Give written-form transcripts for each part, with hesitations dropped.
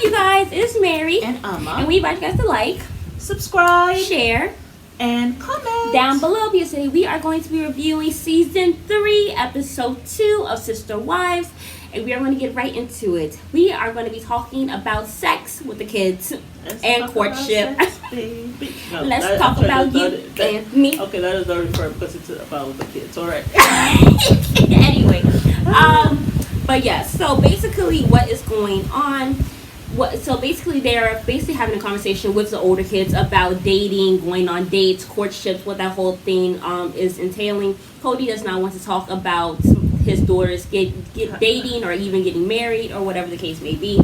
you guys? It's Mary. And Amma. And we invite you guys to like, subscribe, share, and comment down below, because today we are going to be reviewing Season 3, Episode 2 of Sister Wives. And we are going to get right into it. We are going to be talking about sex with the kids and courtship. Let's talk about you and me. Okay, that is already referred because it's about the kids. All right. Anyway, but yeah. So basically, what is going on? So basically, they're basically having a conversation with the older kids about dating, going on dates, courtships, what that whole thing is entailing. Cody does not want to talk about his daughters get dating or even getting married or whatever the case may be.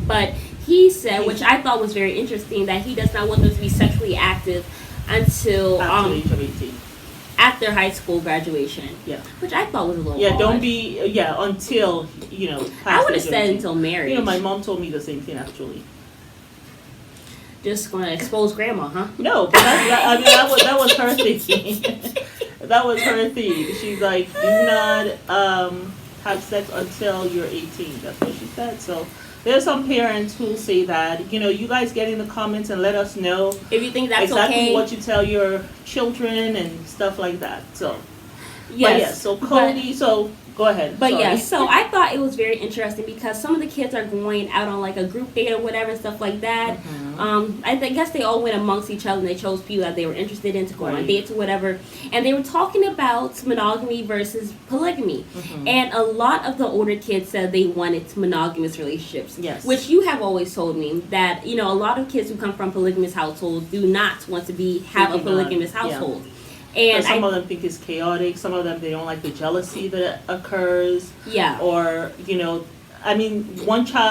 But he said, which I thought was very interesting, that he does not want them to be sexually active until after the age of 18. After high school graduation. Yeah. Which I thought was a little odd. Don't be until I would have said until marriage. My mom told me the same thing actually. Just gonna expose grandma, huh? No, but that was her thinking. That was her thing. She's like, do not have sex until you're 18. That's what she said. So there's some parents who say that. You guys get in the comments and let us know if you think that's exactly okay. what you tell your children and stuff like that. So yes. So Cody. So go ahead. But yeah, so I thought it was very interesting because some of the kids are going out on like a group date or whatever and stuff like that. Mm-hmm. I guess they all went amongst each other and they chose people that they were interested in to go on dates or whatever. And they were talking about monogamy versus polygamy. Mm-hmm. And a lot of the older kids said they wanted monogamous relationships. Yes. Which you have always told me that, a lot of kids who come from polygamous households do not want to have a polygamous household. Yeah. And some of them think it's chaotic. Some of them, they don't like the jealousy that occurs. Yeah. Or,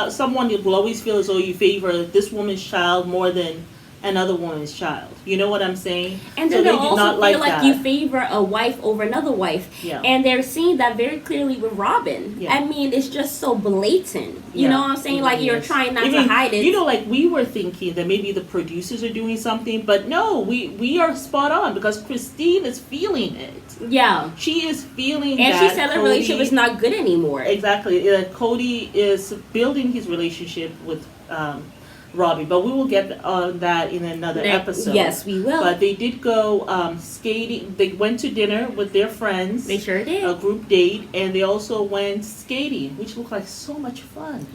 someone will always feel as though you favor this woman's child more than another woman's child. You know what I'm saying? And then they'll also feel like you that. favor a wife over another wife. Yeah. And they're seeing that very clearly with Robin. Yeah. I mean, it's just so blatant. You know what I'm saying? Like, you're trying not to hide it. Like, we were thinking that maybe the producers are doing something, but no, we are spot on because Christine is feeling it. Yeah. She is feeling and that. And she said the relationship is not good anymore. Exactly. Cody is building his relationship with Robbie, but we will get on that in another episode. Yes, we will. But they did go skating. They went to dinner with their friends. They sure did. A group date, and they also went skating, which looked like so much fun.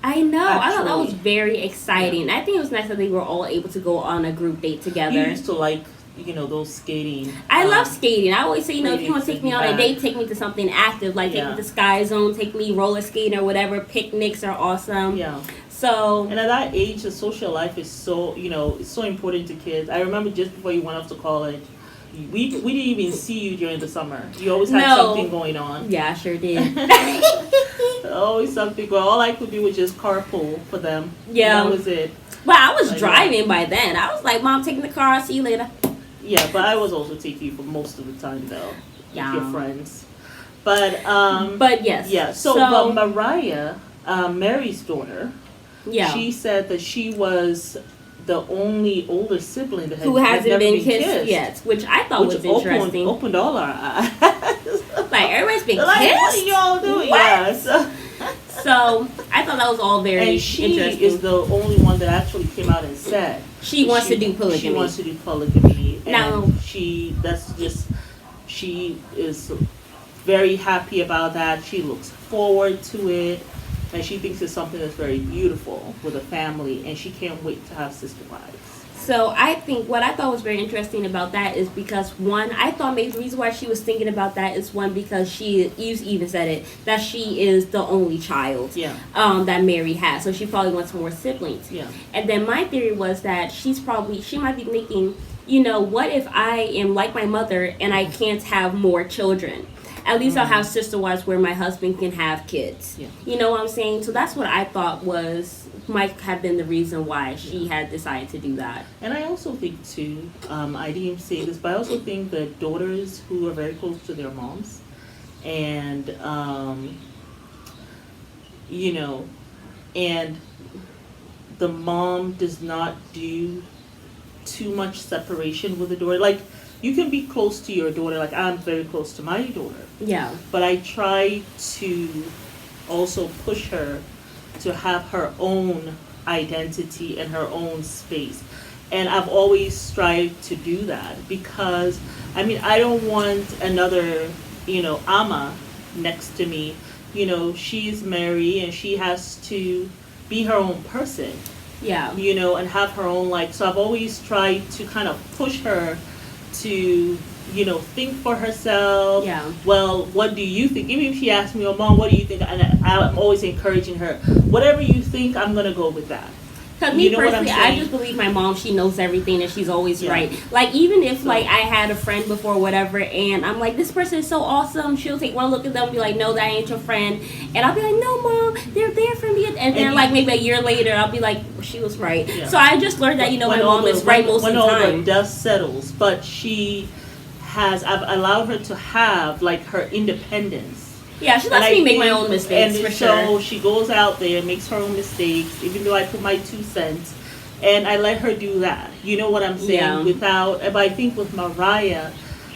I know. Actually. I thought that was very exciting. Yeah. I think it was nice that they were all able to go on a group date together. You used to like, those skating. I love skating. I always say, if you want to take me on a date, take me to something active. Like, take me to Sky Zone, take me roller skating or whatever. Picnics are awesome. Yeah. So, and at that age, the social life is so, it's so important to kids. I remember just before you went off to college, we didn't even see you during the summer. You always had something going on. Yeah, I sure did. Always something going on. All I could do was just carpool for them. Yeah. That was it. But I was driving by then. I was like, Mom, taking the car. I'll see you later. Yeah, but I was also taking you for most of the time, though. Yeah. With your friends. But yes. Yeah, so Mariah, Mary's daughter, she said that she was the only older sibling that who hasn't been kissed yet, which I thought was interesting. Opened all our eyes. Like, everybody's been kissed? What are y'all doing? What? Yeah, so I thought that was all very interesting. And she is the only one that actually came out and said she wants to do polygamy. She wants to do polygamy. Now, and she is very happy about that. She looks forward to it. And she thinks it's something that's very beautiful with a family, and she can't wait to have sister wives. So I think what I thought was very interesting about that is because, one, I thought maybe the reason why she was thinking about that is, one, because you even said it, that she is the only child that Mary has. So she probably wants more siblings. Yeah. And then my theory was that she might be thinking, what if I am like my mother and I can't have more children? At least I'll have sister wives where my husband can have kids. Yeah. You know what I'm saying? So that's what I thought might have been the reason why she had decided to do that. And I also think too, I didn't even say this, but I also think that daughters who are very close to their moms and, and the mom does not do too much separation with the daughter. Like, you can be close to your daughter, like I'm very close to my daughter. Yeah. But I try to also push her to have her own identity and her own space. And I've always strived to do that because, I mean, I don't want another, ama next to me. She's married and she has to be her own person, Yeah. and have her own life. So I've always tried to kind of push her to, think for herself. Yeah. Well, what do you think? Even if she asks me, oh, Mom, what do you think? And I'm always encouraging her. Whatever you think, I'm going to go with that. Because me personally, I just believe my mom, she knows everything and she's always right. Like, even if, like, I had a friend before, whatever, and I'm like, this person is so awesome, she'll take one look at them and be like, no, that ain't your friend. And I'll be like, no, Mom, they're there for me. And then, like, maybe a year later, I'll be like, she was right. Yeah. So I just learned that, my mom is right most of the time. When all the dust settles, but I've allowed her to have, like, her independence. Yeah, she lets me make my own mistakes, and for sure. So she goes out there, makes her own mistakes, even though I put my 2 cents, and I let her do that. You know what I'm saying? Yeah. But I think with Mariah,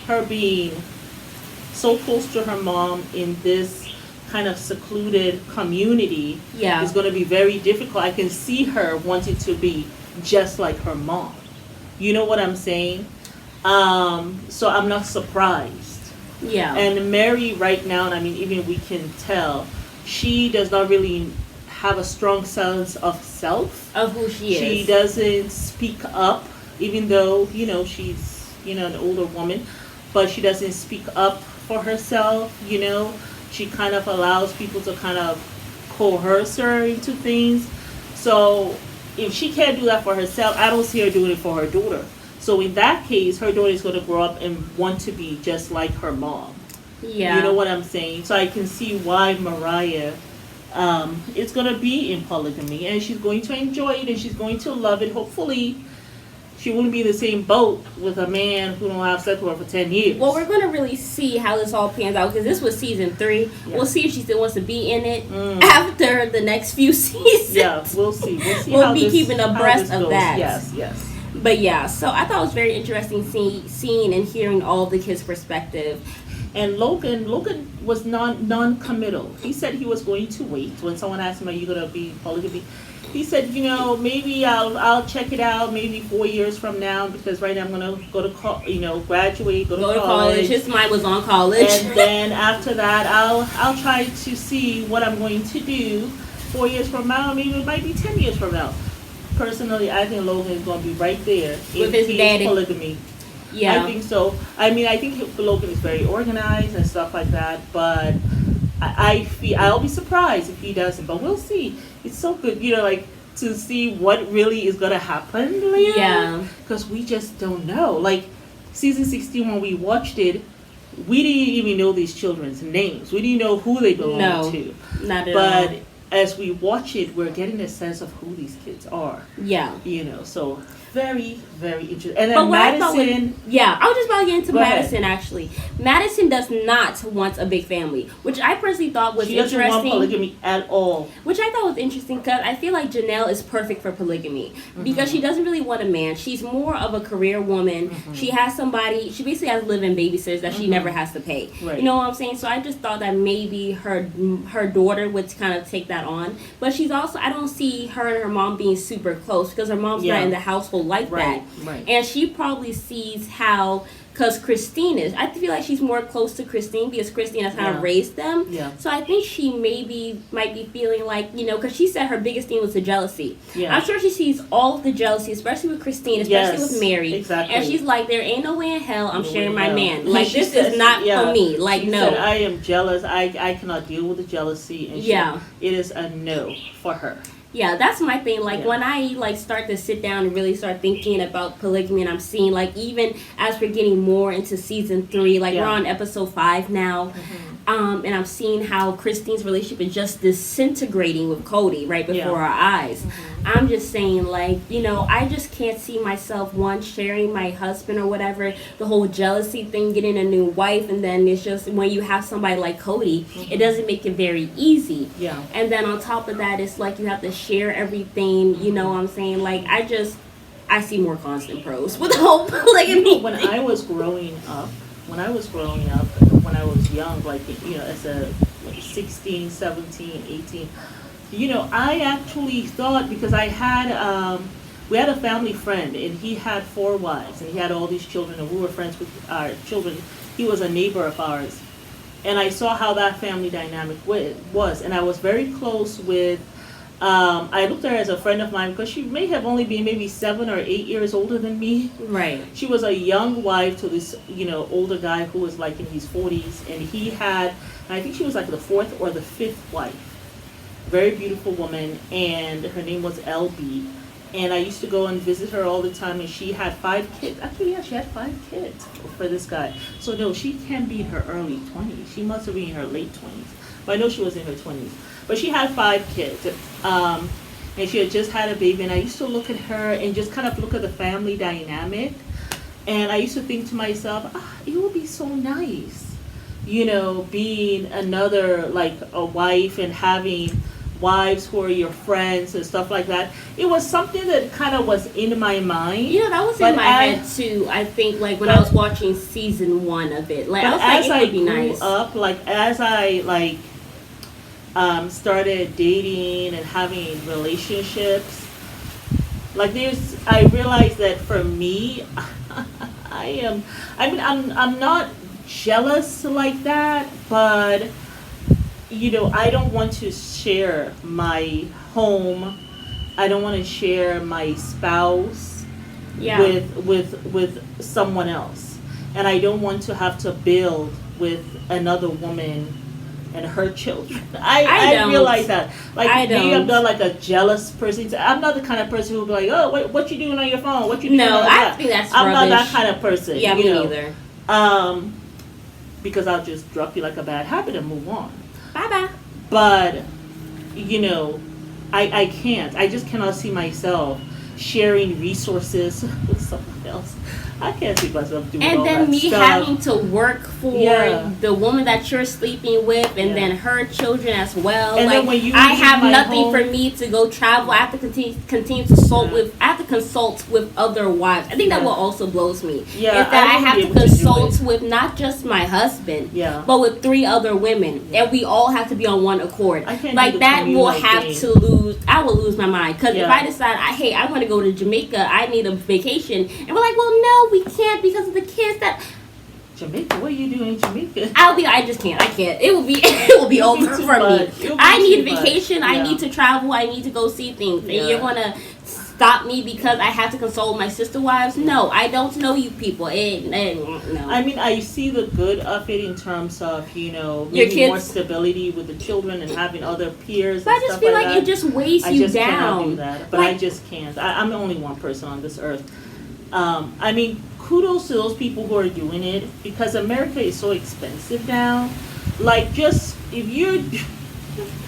her being so close to her mom in this kind of secluded community is going to be very difficult. I can see her wanting to be just like her mom. You know what I'm saying? So I'm not surprised. Yeah. And Mary right now, and I mean, even we can tell, she does not really have a strong sense of self. Of who she is. She doesn't speak up, even though, she's, an older woman, but she doesn't speak up for herself, She kind of allows people to kind of coerce her into things. So if she can't do that for herself, I don't see her doing it for her daughter. So in that case, her daughter is going to grow up and want to be just like her mom. Yeah. You know what I'm saying? So I can see why Mariah is going to be in polygamy. And she's going to enjoy it and she's going to love it. Hopefully, she wouldn't be in the same boat with a man who don't have sex with her for 10 years. Well, we're going to really see how this all pans out because this was season 3. Yeah. We'll see if she still wants to be in it after the next few seasons. Yeah, we'll see. We'll be keeping abreast of that. Yes. But yeah, so I thought it was very interesting seeing and hearing all of the kids' perspective. And Logan was non-committal. He said he was going to wait. When someone asked him, "Are you going to be polygamy?" He said, maybe I'll check it out maybe 4 years from now because right now I'm going to go to graduate, go to college. His mind was on college. And then after that, I'll try to see what I'm going to do 4 years from now. Maybe it might be 10 years from now. Personally, I think Logan is going to be right there with his daddy. Polygamy. Yeah, I think so. I mean, I think Logan is very organized and stuff like that, but I'll be surprised if he doesn't. But we'll see. It's so good, to see what really is going to happen later. Yeah, because we just don't know. Like season 16, when we watched it, we didn't even know these children's names. We didn't know who they belonged to. Not at all. But as we watch it, we're getting a sense of who these kids are. Yeah. So very, very interesting. And then Madison... I was just about to get into Madison, actually. Madison does not want a big family, which I personally thought was interesting. She doesn't want polygamy at all. Which I thought was interesting because I feel like Janelle is perfect for polygamy because she doesn't really want a man. She's more of a career woman. She has somebody... She basically has live-in babysitters that she never has to pay. Right. You know what I'm saying? So I just thought that maybe her daughter would kind of take that on. But she's also... I don't see her and her mom being super close because her mom's not in the household like that. Right. And she probably sees how, because Christine is, I feel like she's more close to Christine because Christine has kind of raised them. Yeah. So I think she might be feeling like, because she said her biggest thing was the jealousy. Yeah. I'm sure she sees all of the jealousy, especially with Christine, especially with Mary. Exactly. And she's like, there ain't no way in hell I'm sharing my man. Like, this is not for me. Like, she no. Said, I am jealous. I cannot deal with the jealousy. And it is a no for her. Yeah, that's my thing. Like, when I, start to sit down and really start thinking about polygamy and I'm seeing, even as we're getting more into season 3, we're on episode 5 now, and I'm seeing how Christine's relationship is just disintegrating with Cody right before our eyes. I'm just saying, I just can't see myself, sharing my husband or whatever, the whole jealousy thing, getting a new wife, and then it's just when you have somebody like Cody, it doesn't make it very easy. Yeah. And then on top of that, it's like you have to share everything, you know what I'm saying? I see more cons than pros with the whole polygamy. When I was growing up, when I was young, as a 16, 17, 18, I actually thought because we had a family friend and he had 4 wives and he had all these children and we were friends with our children. He was a neighbor of ours, and I saw how that family dynamic was, and I was very close with. I looked at her as a friend of mine because she may have only been maybe 7 or 8 years older than me. Right. She was a young wife to this, older guy who was like in his 40s, and he had, I think she was like the 4th or the 5th wife. Very beautiful woman, and her name was LB. And I used to go and visit her all the time, and she had 5 kids. Actually, yeah, she had 5 kids for this guy. So no, she can't be in her early 20s. She must have been in her late 20s. But I know she was in her 20s. But she had 5 kids. And she had just had a baby, and I used to look at her and just kind of look at the family dynamic. And I used to think to myself, it would be so nice, being another, like a wife and having wives who are your friends and stuff like that. It was something that kind of was in my mind. That was in my head too. I think like when I was watching season 1 of it, like I was like, it would be nice. Up, like as I started dating and having relationships, I realized that for me, I'm not jealous like that, but I don't want to share my home. I don't want to share my spouse with someone else. And I don't want to have to build with another woman and her children. I realize that. Like maybe I'm not like a jealous person. I'm not the kind of person who'll be like, oh, what you doing on your phone? What you doing? No, I think that's I'm rubbish. not that kind of person. Yeah, me neither. Because I'll just drop you like a bad habit and move on. Bye-bye. But, I can't. I just cannot see myself sharing resources with someone else. I can't see myself doing all that stuff. And then me having to work for the woman that you're sleeping with, and then her children as well. And like then when you I have nothing home, for me to go travel. I have to continue to consult with. I have to consult with other wives. I think that what also blows me. Yeah, is that I have to consult with not just my husband, but with 3 other women, and we all have to be on one accord. I can't like that will have to lose. I will lose my mind because if I decide, hey, I want to go to Jamaica, I need a vacation, and we're like, well, no, we can't because of the kids that. Jamaica, what are you doing in Jamaica? I just can't. I can't. It will be over for me. I need vacation. I need to travel. I need to go see things. And you're gonna stop me because I have to consult my sister wives? No, I don't know you people. No. I mean, I see the good of it in terms of, maybe more stability with the children and having other peers. But I just feel like it just weighs you down. I just cannot do that. But I just can't. I'm the only one person on this earth. I mean, kudos to those people who are doing it because America is so expensive now. Like, just if you're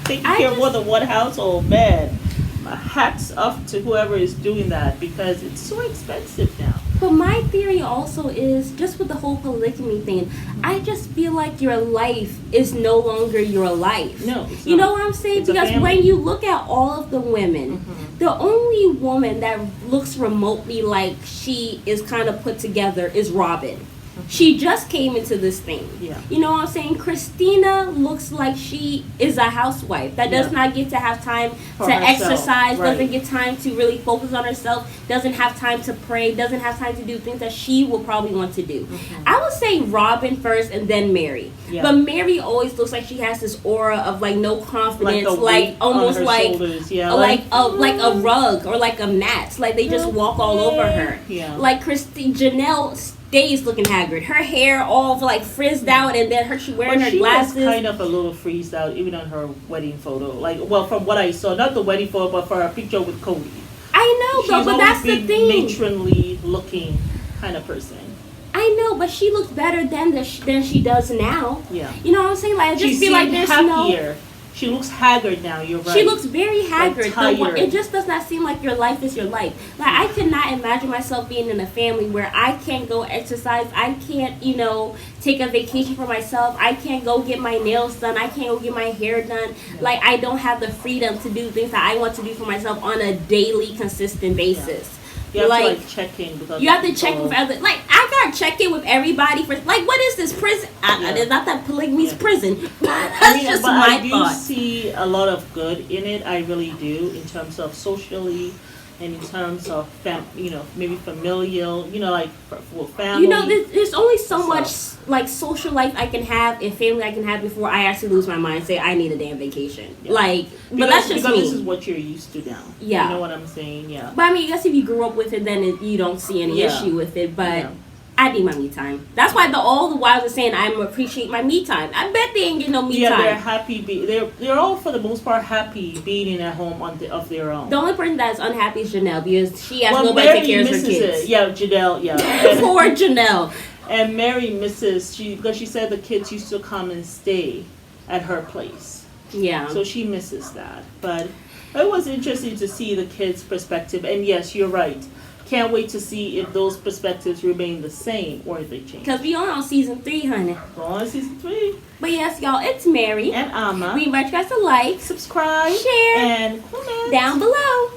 taking care of more than one household, man, my hats off to whoever is doing that because it's so expensive now. But my theory also is just with the whole polygamy thing, I just feel like your life is no longer your life. No, it's you not. know what I'm saying? It's because when you look at all of the women, the only woman that looks remotely like she is kind of put together is Robin. She just came into this thing. Yeah. You know what I'm saying? Christina looks like she is a housewife that does not get to have time to exercise, doesn't get time to really focus on herself, doesn't have time to pray, doesn't have time to do things that she will probably want to do. I would say Robin first and then Mary. Yeah. But Mary always looks like she has this aura of like no confidence, like almost like like a rug or like a mat. Like they just walk all over her. Yeah. Like Janelle stays looking haggard. Her hair all like frizzed out, and then she wearing her glasses. She was kind of a little freezed out, even on her wedding photo. Like, well, from what I saw, not the wedding photo, but for her picture with Cody. I know, but that's the thing. Matronly looking kind of person. I know, but she looks better than she does now. Yeah. You know what I'm saying? Like, I just feel like there's happier. She looks haggard now, you're right. She looks very haggard. Like it just does not seem like your life is your life. Like, I cannot imagine myself being in a family where I can't go exercise. I can't, take a vacation for myself. I can't go get my nails done. I can't go get my hair done. Yeah. Like, I don't have the freedom to do things that I want to do for myself on a daily, consistent basis. You have like, to like check in with other you have to people. check with other. Like I gotta check in with everybody for. Like, what is this prison? It's not that polygamy's prison. That's just but my I do thought. see a lot of good in it. I really do, in terms of socially, and in terms of maybe familial. Like for family. You know, there's only so much like social life I can have and family I can have before I actually lose my mind and say I need a damn vacation. Yeah. Like, but that's just because me. This is what you're used to now. Yeah. You know what I'm saying? Yeah. But I mean, I guess if you grew up with it, then you don't see any issue with it. But I need my me time. That's why all the wives are saying I appreciate my me time. I bet they ain't getting no me time. Yeah, they're happy. They're all for the most part happy being at home of their own. The only person that's unhappy is Janelle because she has nobody to take care of her kids. It. Yeah, Janelle. Yeah. Poor Janelle. And Mary misses because she said the kids used to come and stay at her place. Yeah. So she misses that. But it was interesting to see the kids' perspective. And yes, you're right. Can't wait to see if those perspectives remain the same or if they change. Because we only on season 3, honey. Go on season 3. But yes, y'all, it's Mary. And Amma. We invite you guys to like, subscribe, share, and comment down below.